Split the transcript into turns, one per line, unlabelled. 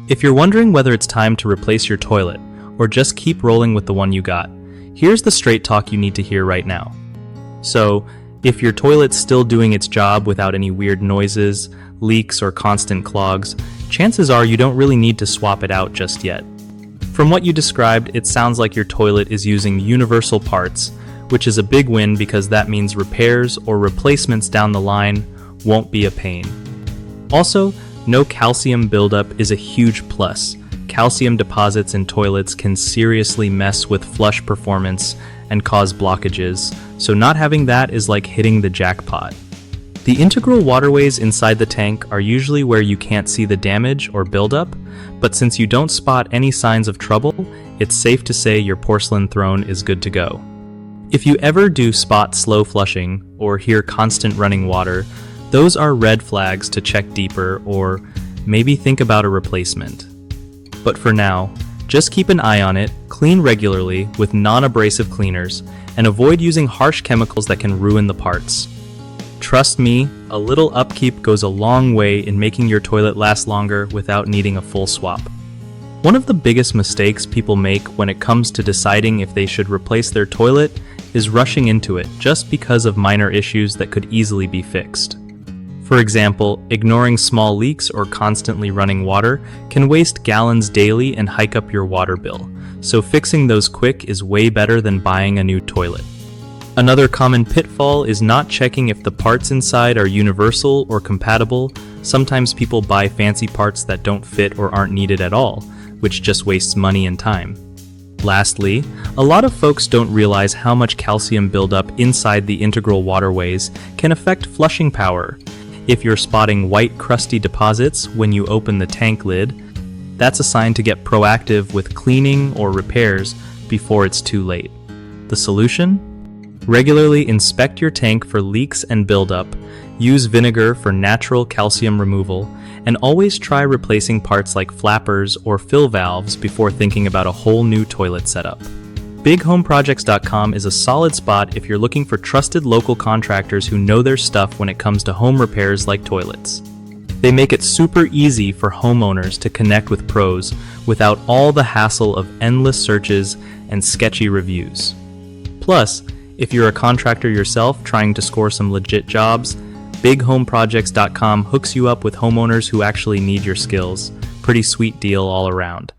If you're wondering whether it's time to replace your toilet or just keep rolling with the one you got, here's the straight talk you need to hear right now. So, if your toilet's still doing its job without any weird noises, leaks, or constant clogs, chances are you don't really need to swap it out just yet. From what you described, it sounds like your toilet is using universal parts, which is a big win because that means repairs or replacements down the line won't be a pain. Also, no calcium buildup is a huge plus. Calcium deposits in toilets can seriously mess with flush performance and cause blockages, so not having that is like hitting the jackpot. The integral waterways inside the tank are usually where you can't see the damage or buildup, but since you don't spot any signs of trouble, it's safe to say your porcelain throne is good to go. If you ever do spot slow flushing or hear constant running water, those are red flags to check deeper or maybe think about a replacement. But for now, just keep an eye on it, clean regularly with non-abrasive cleaners, and avoid using harsh chemicals that can ruin the parts. Trust me, a little upkeep goes a long way in making your toilet last longer without needing a full swap. One of the biggest mistakes people make when it comes to deciding if they should replace their toilet is rushing into it just because of minor issues that could easily be fixed. For example, ignoring small leaks or constantly running water can waste gallons daily and hike up your water bill, so fixing those quick is way better than buying a new toilet. Another common pitfall is not checking if the parts inside are universal or compatible. Sometimes people buy fancy parts that don't fit or aren't needed at all, which just wastes money and time. Lastly, a lot of folks don't realize how much calcium buildup inside the integral waterways can affect flushing power. If you're spotting white crusty deposits when you open the tank lid, that's a sign to get proactive with cleaning or repairs before it's too late. The solution? Regularly inspect your tank for leaks and buildup, use vinegar for natural calcium removal, and always try replacing parts like flappers or fill valves before thinking about a whole new toilet setup. BigHomeProjects.com is a solid spot if you're looking for trusted local contractors who know their stuff when it comes to home repairs like toilets. They make it super easy for homeowners to connect with pros without all the hassle of endless searches and sketchy reviews. Plus, if you're a contractor yourself trying to score some legit jobs, BigHomeProjects.com hooks you up with homeowners who actually need your skills. Pretty sweet deal all around.